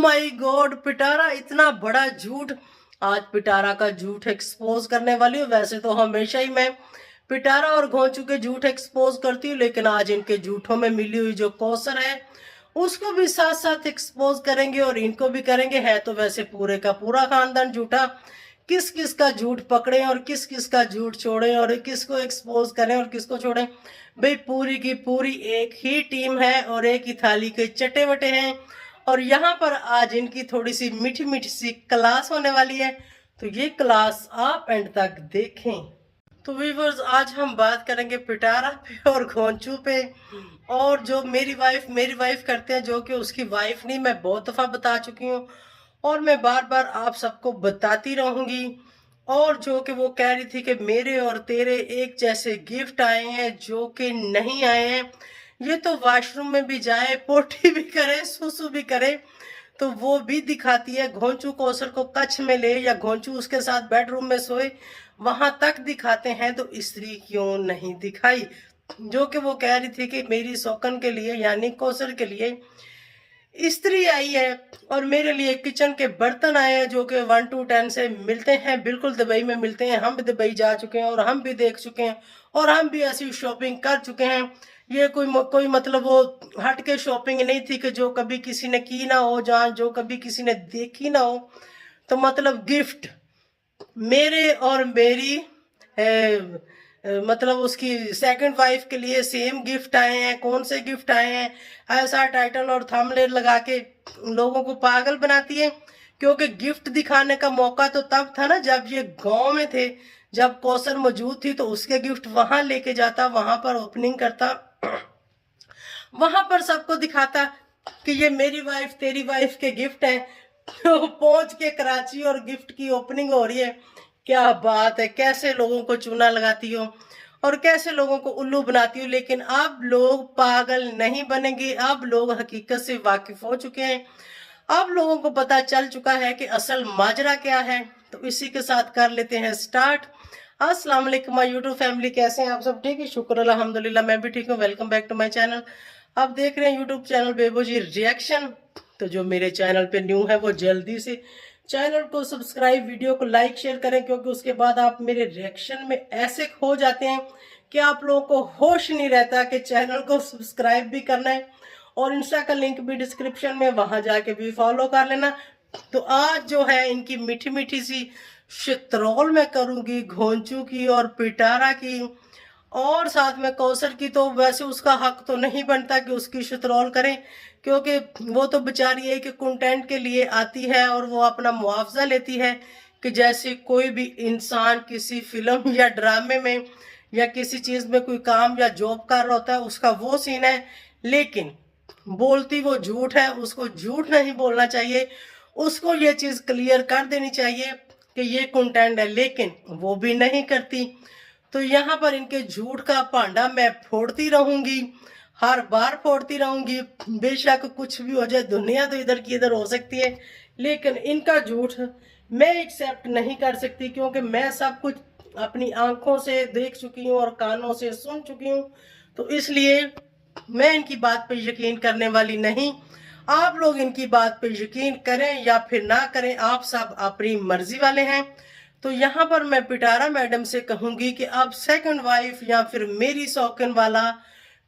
My God, पिटारा इतना बड़ा झूठ। आज पिटारा का झूठ एक्सपोज करने वाली हूँ। वैसे तो हमेशा ही मैं पिटारा और घोंचू के झूठ एक्सपोज करती हूँ, लेकिन आज इनके झूठों में मिली हुई जो कौशल है उसको भी साथ साथ एक्सपोज करेंगे और इनको भी करेंगे। है तो वैसे पूरे का पूरा खानदान झूठा। किस किस का झूठ पकड़े और किस किस का झूठ छोड़े और किसको एक्सपोज करें और किसको छोड़ें। भाई पूरी की पूरी एक ही टीम है और एक ही थाली के चटे वटे हैं। और यहाँ पर आज इनकी थोड़ी सी मीठी मीठी सी क्लास होने वाली है, तो ये क्लास आप एंड तक देखें। तो व्यूअर्स, आज हम बात करेंगे पिटारा पे और घोंचू पे, और जो मेरी वाइफ करते हैं, जो कि उसकी वाइफ नहीं, मैं बहुत दफ़ा बता चुकी हूँ और मैं बार बार आप सबको बताती रहूँगी। और जो कि वो कह रही थी कि मेरे और तेरे एक जैसे गिफ्ट आए हैं, जो कि नहीं आए हैं। ये तो वॉशरूम में भी जाए, पोटी भी करे, सुसु भी करे, तो वो भी दिखाती है। घोंचू कौशल को कच्छ में ले या घोंचू उसके साथ बेडरूम में सोए, वहां तक दिखाते हैं, तो स्त्री क्यों नहीं दिखाई। जो कि वो कह रही थी कि मेरी शौकन के लिए यानी कौशल के लिए स्त्री आई है और मेरे लिए किचन के बर्तन आए हैं, जो कि 1 to 10 से मिलते हैं, बिल्कुल दुबई में मिलते हैं। हम भी दुबई जा चुके हैं और हम भी देख चुके हैं और हम भी ऐसी शॉपिंग कर चुके हैं। ये कोई मतलब वो हट के शॉपिंग नहीं थी कि जो कभी किसी ने की ना हो, जहाँ जो कभी किसी ने देखी ना हो। तो मतलब गिफ्ट मेरे और मेरी मतलब उसकी सेकंड वाइफ के लिए सेम गिफ्ट आए हैं। कौन से गिफ्ट आए हैं, ऐसा टाइटल और थंबनेल लगा के लोगों को पागल बनाती है। क्योंकि गिफ्ट दिखाने का मौका तो तब था ना जब ये गांव में थे, जब कौसर मौजूद थी, तो उसके गिफ्ट वहां लेके जाता, वहां पर ओपनिंग करता, वहां पर सबको दिखाता कि ये मेरी वाइफ तेरी वाइफ के गिफ्ट हैं। तो पहुंच के कराची और गिफ्ट की ओपनिंग हो रही है। क्या बात है, कैसे लोगों को चूना लगाती हो और कैसे लोगों को उल्लू बनाती हो। लेकिन अब लोग पागल नहीं बनेंगे, अब लोग हकीकत से वाकिफ हो चुके हैं। अब लोगों को पता चल चुका है कि असल माजरा क्या है। तो इसी के साथ कर लेते हैं स्टार्ट। अस्सलाम वालेकुम माय यूट्यूब फैमिली, कैसे हैं आप सब? ठीक है, शुक्र अल्हम्दुलिल्लाह, मैं भी ठीक हूँ। Welcome back to my channel. आप देख रहे हैं यूट्यूब चैनल बेबोजी रिएक्शन। तो जो मेरे चैनल पे न्यू है वो जल्दी से चैनल को सब्सक्राइब, वीडियो को लाइक शेयर करें, क्योंकि उसके बाद आप मेरे रिएक्शन में ऐसे खो जाते हैं कि आप लोगों को होश नहीं रहता कि चैनल को सब्सक्राइब भी करना है। और इंस्टा का लिंक भी डिस्क्रिप्शन में, वहां जाके भी फॉलो कर लेना। तो आज जो है इनकी मीठी मीठी सी शित्रोल मैं करूंगी, घोंचू की और पिटारा की, और साथ में कौसर की। तो वैसे उसका हक तो नहीं बनता कि उसकी शित्रोल करें, क्योंकि वो तो बेचारी है कि कंटेंट के लिए आती है और वो अपना मुआवजा लेती है कि जैसे कोई भी इंसान किसी फिल्म या ड्रामे में या किसी चीज में कोई काम या जॉब कर रहा होता है, उसका वो सीन है। लेकिन बोलती वो झूठ है, उसको झूठ नहीं बोलना चाहिए, उसको ये चीज क्लियर कर देनी चाहिए कि ये कंटेंट है, लेकिन वो भी नहीं करती। तो यहाँ पर इनके झूठ का भांडा मैं फोड़ती रहूंगी, हर बार फोड़ती रहूंगी। बेशक कुछ भी हो जाए, दुनिया तो इधर की इधर हो सकती है, लेकिन इनका झूठ मैं एक्सेप्ट नहीं कर सकती, क्योंकि मैं सब कुछ अपनी आंखों से देख चुकी हूँ और कानों से सुन चुकी हूँ। तो इसलिए मैं इनकी बात पे यकीन करने वाली नहीं। आप लोग इनकी बात पे यकीन करें या फिर ना करें, आप सब अपनी मर्जी वाले हैं। तो यहाँ पर मैं पिटारा मैडम से कहूंगी कि आप सेकंड वाइफ या फिर मेरी शौकीन वाला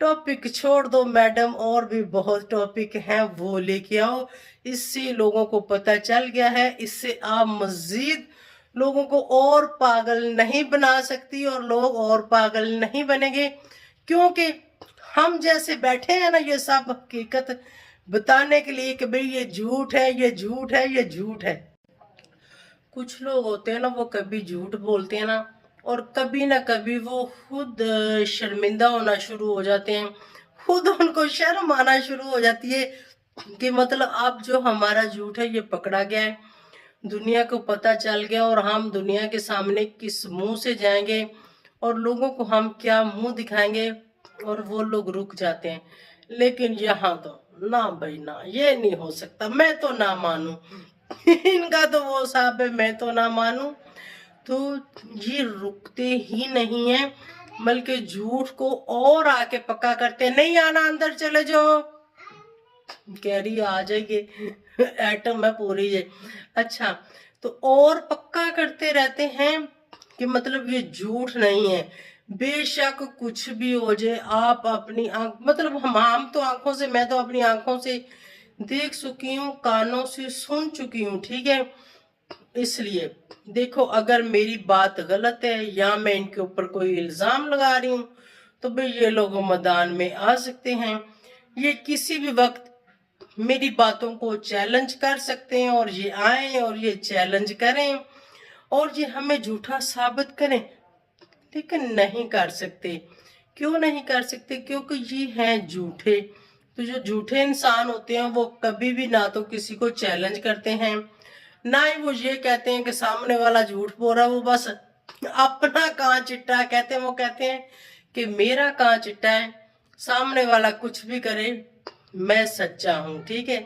टॉपिक छोड़ दो मैडम, और भी बहुत टॉपिक हैं वो लेके आओ। इससे लोगों को पता चल गया है, इससे आप मजीद लोगों को और पागल नहीं बना सकती और लोग और पागल नहीं बनेंगे। क्योंकि हम जैसे बैठे हैं ना ये सब हकीकत बताने के लिए कि भाई ये झूठ है, ये झूठ है, ये झूठ है। कुछ लोग होते हैं ना, वो कभी झूठ बोलते हैं ना, और कभी ना कभी वो खुद शर्मिंदा होना शुरू हो जाते हैं, खुद उनको शर्म आना शुरू हो जाती है कि मतलब अब जो हमारा झूठ है ये पकड़ा गया है, दुनिया को पता चल गया, और हम दुनिया के सामने किस मुंह से जाएंगे और लोगों को हम क्या मुंह दिखाएंगे, और वो लोग रुक जाते हैं। लेकिन यहाँ तो ना भाई ना, ये नहीं हो सकता, मैं तो ना मानू। इनका तो वो साहब है, मैं तो ना मानू। तो ये रुकते ही नहीं है, बल्कि झूठ को और आके पक्का करते हैं। नहीं आना, अंदर चले जाओ। कह रही आ जाइए, एटम है पूरी ये। अच्छा, तो और पक्का करते रहते हैं कि मतलब ये झूठ नहीं है। बेशक कुछ भी हो जाए, आप अपनी आंख मतलब हम तो आंखों से, मैं तो अपनी आंखों से देख चुकी हूँ, कानों से सुन चुकी हूँ, ठीक है। इसलिए देखो, अगर मेरी बात गलत है या मैं इनके ऊपर कोई इल्जाम लगा रही हूँ, तो भाई ये लोग मैदान में आ सकते हैं। ये किसी भी वक्त मेरी बातों को चैलेंज कर सकते हैं, और ये आए और ये चैलेंज करें और ये हमें झूठा साबित करें, लेकिन नहीं कर सकते। क्यों नहीं कर सकते? क्योंकि ये हैं झूठे। तो जो झूठे इंसान होते हैं वो कभी भी ना तो किसी को चैलेंज करते हैं, ना ही वो ये कहते हैं कि सामने वाला झूठ बोल रहा है। वो बस अपना कान चिट्टा कहते हैं, वो कहते हैं कि मेरा कान चिट्टा है, सामने वाला कुछ भी करे मैं सच्चा हूं, ठीक है।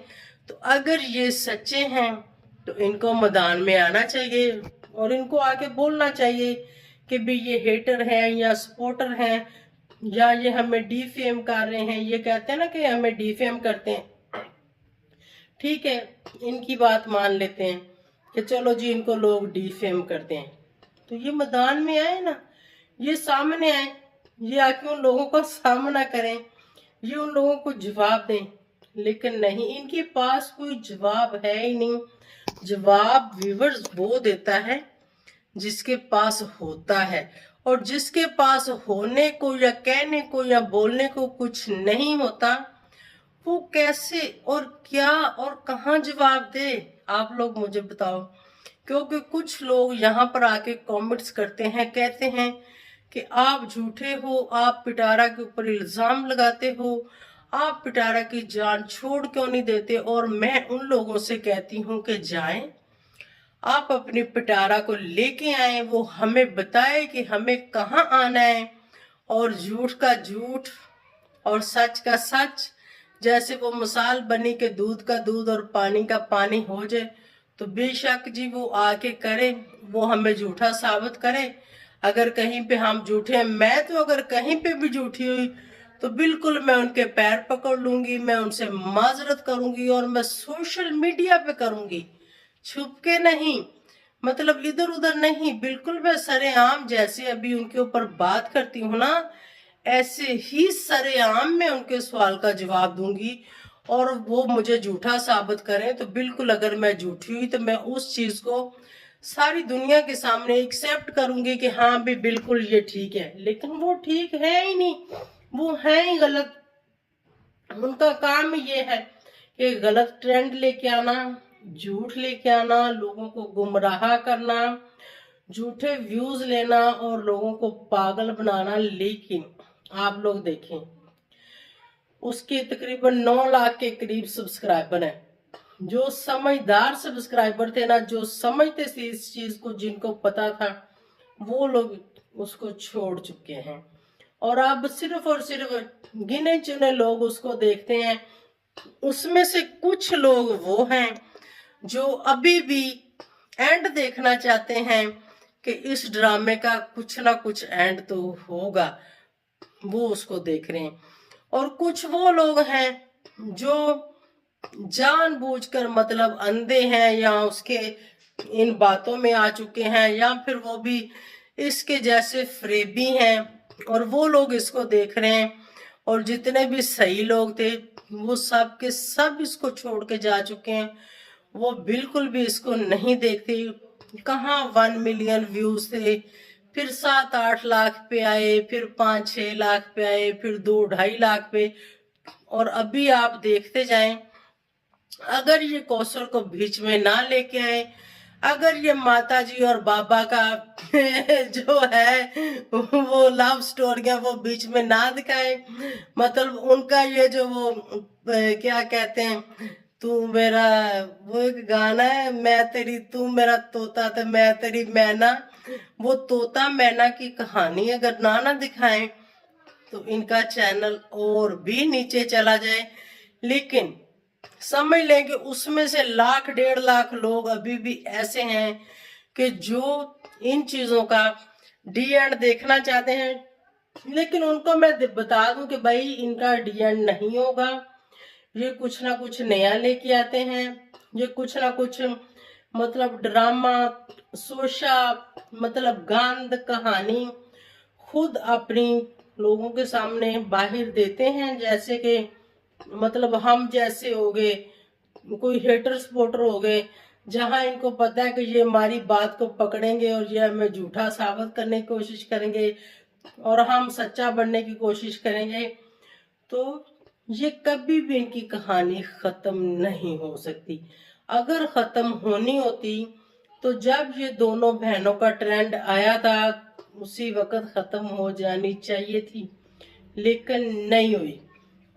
तो अगर ये सच्चे हैं तो इनको मैदान में आना चाहिए और इनको आके बोलना चाहिए कि भी ये हेटर हैं या सपोर्टर हैं, या ये हमें डिफेम कर रहे हैं। ये कहते हैं ना कि हमें डिफेम करते हैं, ठीक है, इनकी बात मान लेते हैं कि चलो जी इनको लोग डिफेम करते हैं, तो ये मैदान में आए ना, ये सामने आए, ये आके उन लोगों का सामना करें, ये उन लोगों को जवाब दें। लेकिन नहीं, इनके पास कोई जवाब है ही नहीं। जवाब व्यूअर्स वो देता है जिसके पास होता है, और जिसके पास होने को या कहने को या बोलने को कुछ नहीं होता, वो कैसे और क्या और कहाँ जवाब दे? आप लोग मुझे बताओ। क्योंकि कुछ लोग यहाँ पर आके कमेंट्स करते हैं, कहते हैं कि आप झूठे हो, आप पिटारा के ऊपर इल्जाम लगाते हो, आप पिटारा की जान छोड़ क्यों नहीं देते। और मैं उन लोगों से कहती हूँ कि जाएं, आप अपनी पिटारा को लेके आए, वो हमें बताए कि हमें कहाँ आना है, और झूठ का झूठ और सच का सच, जैसे वो मिसाल बनी कि दूध का दूध और पानी का पानी हो जाए, तो बेशक जी वो आके करे, वो हमें झूठा साबित करे। अगर कहीं पे हम झूठे हैं, मैं तो अगर कहीं पे भी झूठी हुई तो बिल्कुल मैं उनके पैर पकड़ लूंगी, मैं उनसे माजरत करूंगी और मैं सोशल मीडिया पे करूंगी, छुप के नहीं, मतलब इधर उधर नहीं, बिल्कुल मैं सरेआम जैसे अभी उनके ऊपर बात करती हूँ ना, ऐसे ही सरेआम मैं उनके सवाल का जवाब दूंगी। और वो मुझे झूठा साबित करें तो बिल्कुल, अगर मैं झूठी हुई तो मैं उस चीज को सारी दुनिया के सामने एक्सेप्ट करूंगी कि हाँ भी बिल्कुल ये ठीक है। लेकिन वो ठीक है ही नहीं, वो है ही गलत। उनका काम ये है कि गलत ट्रेंड लेके आना, झूठ लेके आना, लोगों को गुमराह करना, झूठे व्यूज लेना और लोगों को पागल बनाना। लेकिन आप लोग देखें, उसके तकरीबन 9 लाख के करीब सब्सक्राइबर हैं। जो समझदार सब्सक्राइबर थे ना, जो समझते थे इस चीज को, जिनको पता था, वो लोग उसको छोड़ चुके हैं। और अब सिर्फ और सिर्फ गिने चुने लोग उसको देखते हैं। उसमें से कुछ लोग वो हैं जो अभी भी एंड देखना चाहते हैं कि इस ड्रामे का कुछ ना कुछ एंड तो होगा, वो उसको देख रहे हैं। और कुछ वो लोग हैं जो जानबूझकर मतलब अंधे हैं, या उसके इन बातों में आ चुके हैं, या फिर वो भी इसके जैसे फ्रेबी हैं, और वो लोग इसको देख रहे हैं। और जितने भी सही लोग थे वो सब के सब इसको छोड़ के जा चुके हैं, वो बिल्कुल भी इसको नहीं देखते। कहाँ 1 मिलियन व्यूज थे, फिर 7-8 लाख पे आए, फिर 5-6 लाख पे आए, फिर 2-2.5 लाख पे। और अभी आप देखते जाएं, अगर ये कौशल को बीच में ना लेके आए, अगर ये माता जी और बाबा का जो है वो लव स्टोरियां वो बीच में ना दिखाए, मतलब उनका ये जो वो क्या कहते हैं, तू मेरा, वो एक गाना है, मैं तेरी, तू मेरा तोता तो मैं तेरी मैना, वो तोता मैना की कहानी अगर ना दिखाएं तो इनका चैनल और भी नीचे चला जाए। लेकिन समझ लें कि उसमें से 1-1.5 लाख लोग अभी भी ऐसे हैं कि जो इन चीजों का डी एंड देखना चाहते हैं। लेकिन उनको मैं बता दूं कि भाई इनका डी एंड नहीं होगा, ये कुछ ना कुछ नया लेके आते हैं। ये कुछ ना कुछ मतलब ड्रामा, सोशा, मतलब गांध कहानी खुद अपनी लोगों के सामने बाहर देते हैं। जैसे कि मतलब हम जैसे हो गए, कोई हेटर स्पॉटर हो गए, जहां इनको पता है कि ये हमारी बात को पकड़ेंगे और ये हमें झूठा साबित करने की कोशिश करेंगे और हम सच्चा बनने की कोशिश करेंगे, तो ये कभी भी इनकी कहानी खत्म नहीं हो सकती। अगर खत्म होनी होती तो जब ये दोनों बहनों का ट्रेंड आया था उसी वक्त खत्म हो जानी चाहिए थी, लेकिन नहीं हुई।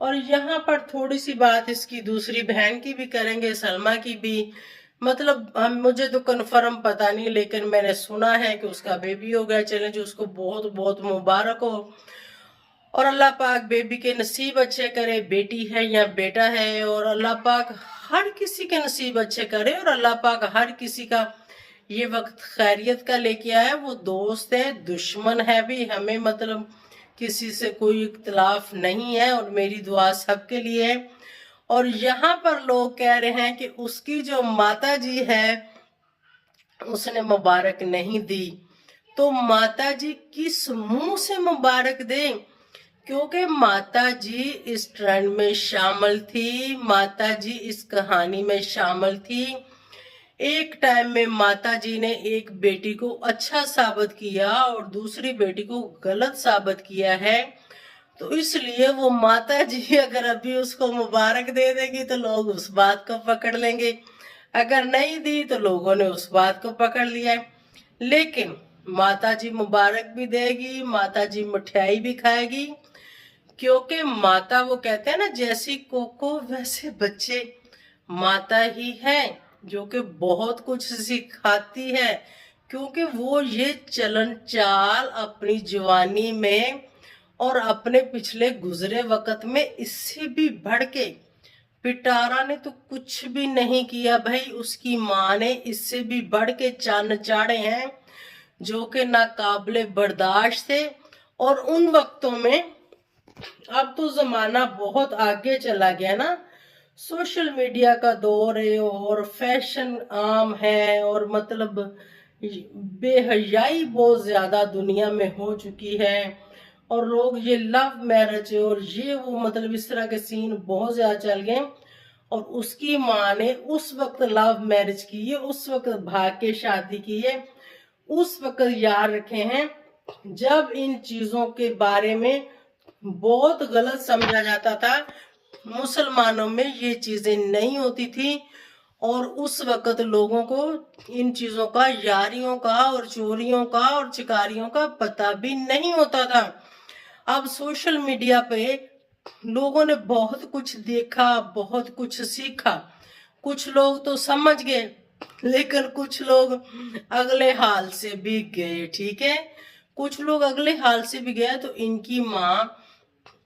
और यहाँ पर थोड़ी सी बात इसकी दूसरी बहन की भी करेंगे, सलमा की भी। मतलब हम मुझे तो कंफर्म पता नहीं, लेकिन मैंने सुना है कि उसका बेबी हो गया। चलें जी, उसको बहुत बहुत मुबारक हो और अल्लाह पाक बेबी के नसीब अच्छे करे, बेटी है या बेटा है। और अल्लाह पाक हर किसी के नसीब अच्छे करे और अल्लाह पाक हर किसी का ये वक्त खैरियत का लेके आया। वो दोस्त है, दुश्मन है भी, हमें मतलब किसी से कोई इख्तिलाफ नहीं है और मेरी दुआ सबके लिए है। और यहाँ पर लोग कह रहे हैं कि उसकी जो माता जी है उसने मुबारक नहीं दी, तो माता जी किस मुंह से मुबारक दें? क्योंकि माता जी इस ट्रेंड में शामिल थी, माता जी इस कहानी में शामिल थी। एक टाइम में माता जी ने एक बेटी को अच्छा साबित किया और दूसरी बेटी को गलत साबित किया है, तो इसलिए वो माता जी अगर अभी उसको मुबारक दे देगी तो लोग उस बात को पकड़ लेंगे, अगर नहीं दी तो लोगों ने उस बात को पकड़ लिया है। लेकिन माता जी मुबारक भी देगी, माता जी मिठाई भी खाएगी, क्योंकि माता, वो कहते हैं ना, जैसी कोको वैसे बच्चे। माता ही है जो कि बहुत कुछ सिखाती है, क्योंकि वो ये चलन चाल अपनी जवानी में और अपने पिछले गुजरे वक्त में इससे भी बढ़ के, पिटारा ने तो कुछ भी नहीं किया भाई, उसकी माँ ने इससे भी बढ़ के चन्न चाढ़े हैं जो कि नाकाबिले बर्दाश्त थे। और उन वक्तों में, अब तो जमाना बहुत आगे चला गया ना, सोशल मीडिया का दौर है और फैशन आम है और मतलब बेहयाई बहुत ज्यादा दुनिया में हो चुकी है। और लोग ये लव मैरिज और ये वो मतलब इस तरह के सीन बहुत ज्यादा चल गए। और उसकी माँ ने उस वक्त लव मैरिज की है, उस वक्त भाग के शादी की है, उस वक्त याद रखे हैं जब इन चीजों के बारे में बहुत गलत समझा जाता था। मुसलमानों में ये चीजें नहीं होती थी और उस वक्त लोगों को इन चीजों का, यारियों का और चोरियों का और चिकारियों का पता भी नहीं होता था। अब सोशल मीडिया पे लोगों ने बहुत कुछ देखा, बहुत कुछ सीखा। कुछ लोग तो समझ गए, लेकिन कुछ लोग अगले हाल से भी गए। ठीक है, कुछ लोग अगले हाल से भी गए। तो इनकी माँ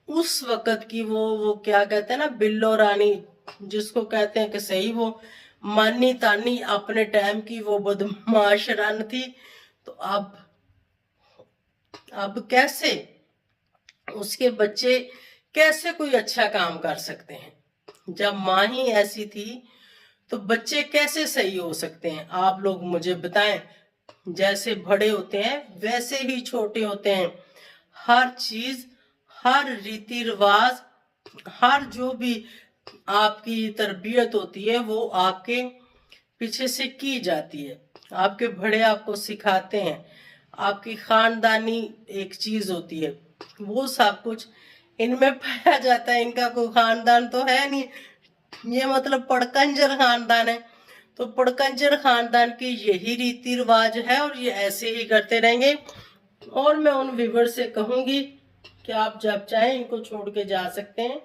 उस वक्त की वो क्या कहते हैं ना, बिल्लो रानी जिसको कहते हैं कि सही, वो मानी तानी अपने टाइम की वो बदमाश रान थी। तो अब कैसे उसके बच्चे कैसे कोई अच्छा काम कर सकते हैं? जब माँ ही ऐसी थी तो बच्चे कैसे सही हो सकते हैं? आप लोग मुझे बताएं। जैसे बड़े होते हैं वैसे ही छोटे होते हैं। हर चीज, हर रीति रिवाज, हर जो भी आपकी तरबियत होती है वो आपके पीछे से की जाती है। आपके बड़े आपको सिखाते हैं। आपकी खानदानी एक चीज होती है, वो सब कुछ इनमें पाया जाता है। इनका कोई खानदान तो है नहीं, ये मतलब पड़कंजर खानदान है। तो पड़कंजर खानदान की यही रीति रिवाज है और ये ऐसे ही करते रहेंगे। और मैं उन व्यूवर से कहूंगी कि आप जब चाहें इनको छोड़ के जा सकते हैं,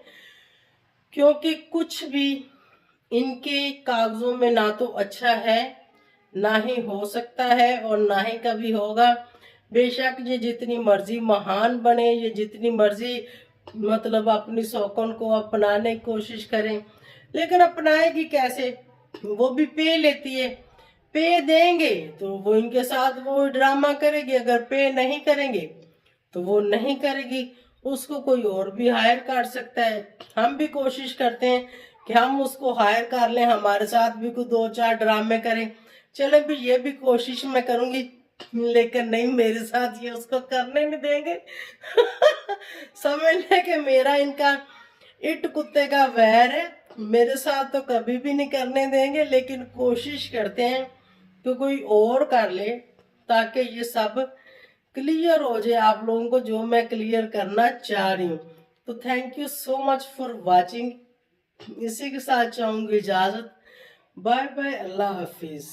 क्योंकि कुछ भी इनके कागजों में ना तो अच्छा है, ना ही हो सकता है और ना ही कभी होगा। बेशक ये जितनी मर्जी महान बने, ये जितनी मर्जी मतलब अपनी शौकन को अपनाने की कोशिश करें, लेकिन अपनाएगी कैसे? वो भी पे लेती है। पे देंगे तो वो इनके साथ वो ड्रामा करेगी, अगर पे नहीं करेंगे तो वो नहीं करेगी, उसको कोई और भी हायर कर सकता है। हम भी कोशिश करते हैं कि हम उसको हायर कर लें, हमारे साथ भी कुछ 2-4 ड्रामे करें। चले भी ये भी कोशिश मैं करूंगी, लेकिन नहीं, मेरे साथ ये उसको करने नहीं देंगे। समझ लें कि मेरा इनका इट कुत्ते का वैर है, मेरे साथ तो कभी भी नहीं करने देंगे, लेकिन कोशिश करते हैं कि कोई और कर ले ताकि ये सब क्लियर हो जाए आप लोगों को, जो मैं क्लियर करना चाह रही हूँ। तो thank you so much for watching. इसी के साथ चाहूंगी इजाजत। बाय बाय, अल्लाह हाफिज।